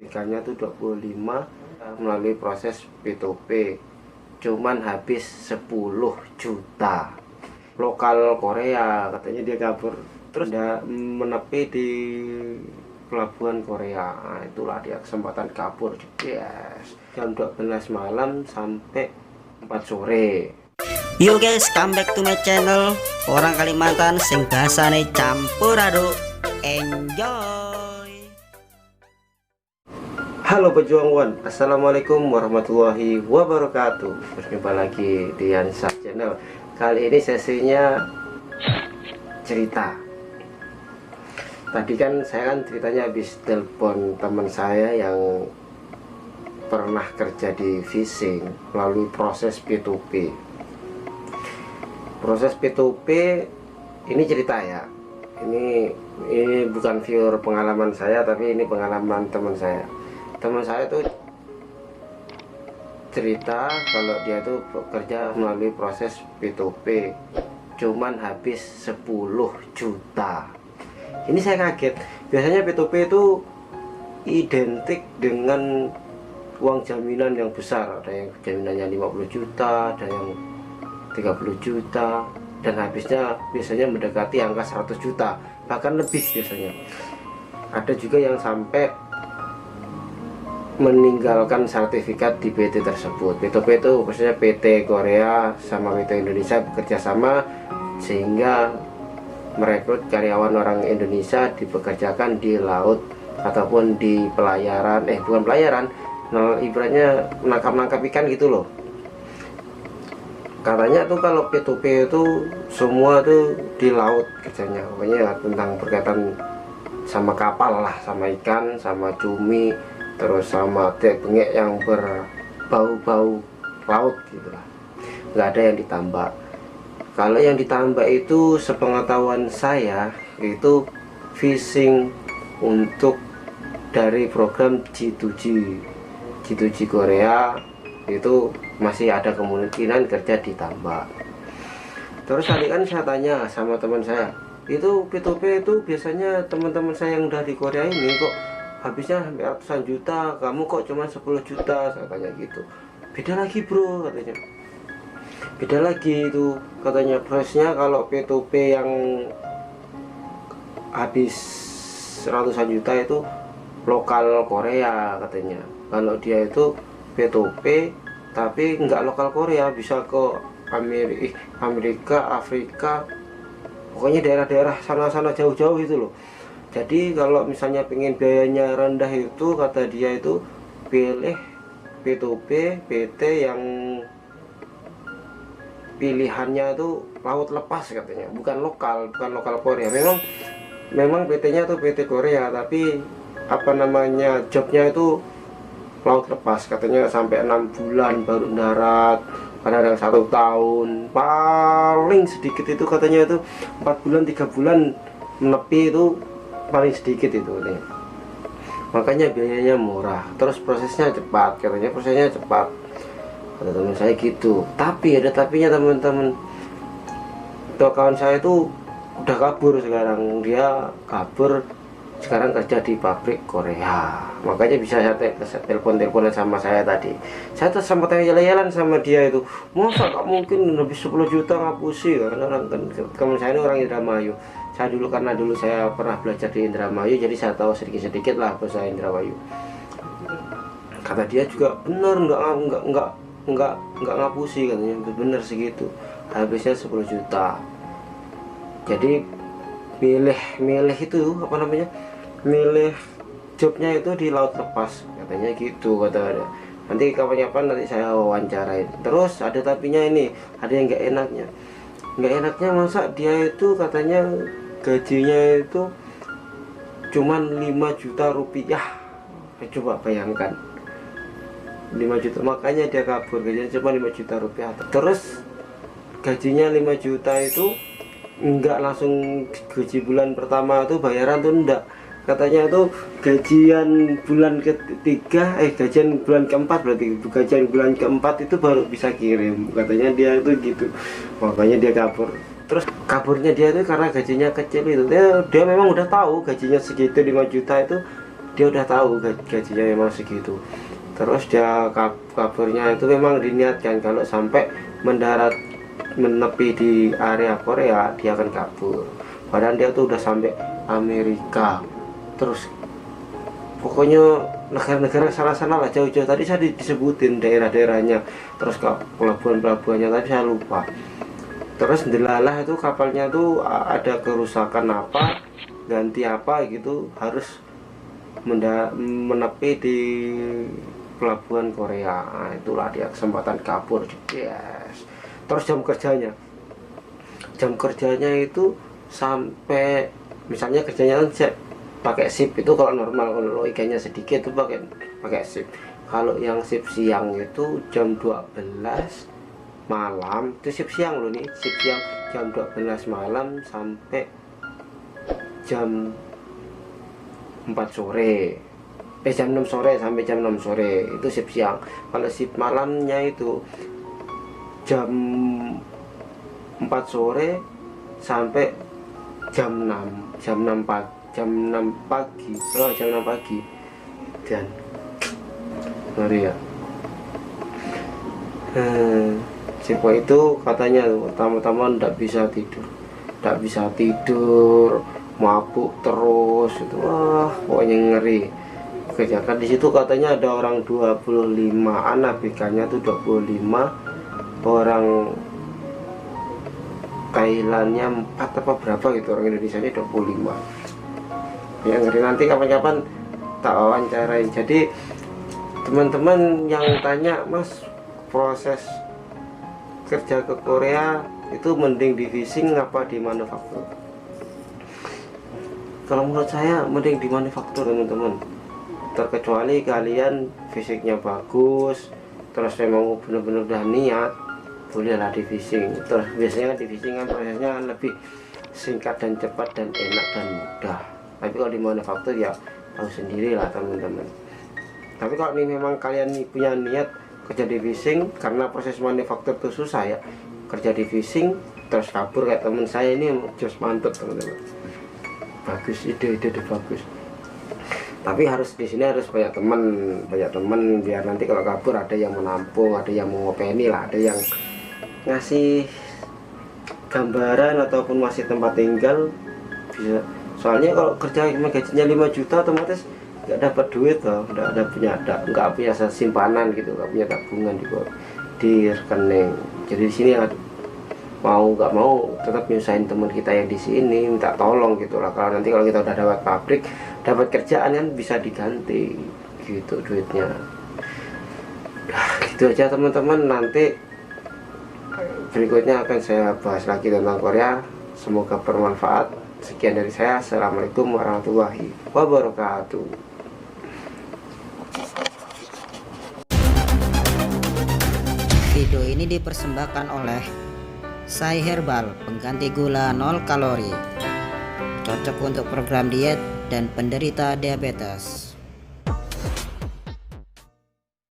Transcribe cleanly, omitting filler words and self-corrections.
ikannya tuh 25 melalui proses P2P, cuman habis 10 juta. Lokal Korea katanya dia kabur, terus dia menepi di pelabuhan Korea. Nah, itulah dia kesempatan kabur. Yes, jam 12 malam sampai 4 sore. Yo guys, come back to my channel. Orang Kalimantan sing bahasane campur aduk. Enjoy. Halo pejuang One, assalamualaikum warahmatullahi wabarakatuh. Berjumpa lagi di Yansa Channel. Kali ini sesinya cerita. Tadi kan saya ceritanya habis telepon teman saya yang pernah kerja di fishing melalui proses P2P. Proses P2P ini cerita ya. Ini bukan pure pengalaman saya, tapi ini pengalaman teman saya. Teman saya tuh cerita kalau dia tuh bekerja melalui proses P2P, cuman habis 10 juta. Ini saya kaget. Biasanya P2P itu identik dengan uang jaminan yang besar. Ada yang jaminannya 50 juta, ada yang 30 juta, dan habisnya biasanya mendekati angka 100 juta, bahkan lebih biasanya. Ada juga yang sampai meninggalkan sertifikat di PT tersebut. P2P itu maksudnya PT Korea sama PT Indonesia bekerja sama sehingga merekrut karyawan orang Indonesia dipekerjakan di laut ataupun di pelayaran, bukan pelayaran, ibaratnya menangkap ikan gitu loh. Katanya tuh kalau P2P itu semua tuh di laut kerjanya, pokoknya tentang berkaitan sama kapal lah, sama ikan, sama cumi, terus sama bengek yang berbau-bau laut gitu lah. Nggak ada yang ditambah. Kalau yang ditambah itu sepengetahuan saya itu fishing untuk dari program G2G Korea itu masih ada kemungkinan kerja ditambah. Terus tadi kan saya tanya sama teman saya, itu P2P itu biasanya teman-teman saya yang udah di Korea ini kok habisnya sampai ratusan juta, kamu kok cuma 10 juta, saya tanya gitu. Beda lagi bro, katanya. Beda lagi itu, katanya prosesnya. Kalau P2P yang habis ratusan juta itu lokal Korea katanya. Kalau dia itu P2P tapi nggak lokal Korea, bisa ke Amerika, Afrika, pokoknya daerah-daerah sana-sana jauh-jauh itu loh. Jadi kalau misalnya pengen biayanya rendah itu, kata dia itu pilih P2P PT yang pilihannya itu laut lepas katanya, bukan lokal Korea. Memang PT-nya tuh PT Korea, tapi apa namanya, jobnya itu laut lepas katanya, sampai 6 bulan baru darat, kadang 1 tahun, paling sedikit itu katanya itu 4 bulan 3 bulan menepi, itu paling sedikit itu katanya. Makanya biayanya murah, terus prosesnya cepat, katanya prosesnya cepat, kata teman saya gitu. Tapi ada tapinya teman-teman, tuh kawan saya itu udah kabur sekarang, dia kabur sekarang kerja di pabrik Korea. Makanya bisa saya telepon-teleponan sama saya tadi. Saya tuh sempat tanya-jalan sama dia itu, masa gak mungkin lebih 10 juta ngapusi, karena orang kan teman saya ini orang Indramayu. Saya dulu, karena dulu saya pernah belajar di Indramayu, jadi saya tahu sedikit-sedikit lah bahasa Indramayu. Kata dia juga bener, nggak ngapusi katanya, bener segitu, habisnya 10 juta. Jadi milih itu apa namanya, milih jobnya itu di laut lepas katanya gitu, kata dia. Nanti kapan-kapan nanti saya wawancarain. Terus ada tapinya ini, ada yang nggak enaknya masa dia itu katanya gajinya itu cuman 5 juta rupiah. Coba bayangkan, 5 juta, makanya dia kabur, gajinya cuma 5 juta rupiah. Terus gajinya 5 juta itu enggak langsung gaji bulan pertama tuh bayaran tuh, enggak, katanya tuh gajian bulan ketiga, gajian bulan keempat, berarti gajian bulan keempat itu baru bisa kirim, katanya dia itu gitu. Makanya dia kabur. Terus kaburnya dia tuh karena gajinya kecil itu, dia memang udah tahu gajinya segitu 5 juta itu dia udah tahu gajinya memang segitu. Terus dia kaburnya itu memang diniatkan kalau sampai mendarat menepi di area Korea dia akan kabur. Padahal dia tuh udah sampai Amerika, terus pokoknya negara-negara sana-sana lah, jauh-jauh. Tadi saya disebutin daerah-daerahnya, terus ke pelabuhan-pelabuhannya tadi saya lupa. Terus delalah itu kapalnya tuh ada kerusakan apa, ganti apa gitu, harus menepi di pelabuhan Korea. Nah, itulah dia kesempatan kabur. Yes. Terus jam kerjanya itu sampai, misalnya kerjanya kan pakai shift itu kalau normal, kalau ikannya sedikit itu pakai shift. Kalau yang shift siang itu jam 12 malam, itu shift siang loh nih, shift siang jam 12 malam sampai jam 4 sore. Jam 6 sore sampai jam 6 sore itu shift siang. Kalau shift malamnya itu jam 4 sore sampai jam 6 pagi. Jam 6 pagi dan ngeri ya. Siapa itu katanya pertama-tama nggak bisa tidur, mabuk terus itu, wah pokoknya ngeri. Kerjakan di situ katanya ada orang 25-an, ABK-nya tuh 25, orang Thailandnya 4 apa berapa gitu, orang Indonesia nya 25. Ya ngeri, nanti kapan-kapan tak wawancarain. Jadi teman-teman yang tanya, Mas proses kerja ke Korea itu mending di fishing apa di manufaktur? Kalau menurut saya mending di manufaktur teman-teman, terkecuali kalian fisiknya bagus, terus memang benar-benar udah niat, bolehlah di fishing. Terus biasanya di fishing kan prosesnya lebih singkat dan cepat dan enak dan mudah. Tapi kalau di manufaktur ya tahu sendiri lah teman-teman. Tapi kalau ini memang kalian punya niat kerja di fishing, karena proses manufaktur itu susah ya, kerja di fishing terus kabur kayak teman saya ini, just mantep teman-teman. Bagus, ide bagus. Tapi harus di sini harus banyak teman biar nanti kalau kabur ada yang menampung, ada yang mau ngopeni lah, ada yang ngasih gambaran ataupun masih tempat tinggal bisa. Soalnya kalau kerja gajinya 5 juta otomatis nggak dapat duit loh, nggak punya simpanan gitu, nggak punya tabungan di rekening. Jadi di sini mau nggak mau tetap nyusahin teman kita yang di sini, minta tolong gitu lah. Kalau nanti kalau kita udah dapat pabrik, dapat kerjaan kan bisa diganti gitu duitnya. Gitu aja teman-teman, nanti berikutnya akan saya bahas lagi tentang Korea. Semoga bermanfaat. Sekian dari saya. Assalamualaikum warahmatullahi wabarakatuh. Video ini dipersembahkan oleh Sai Herbal, pengganti gula 0 kalori, cocok untuk program diet dan penderita diabetes.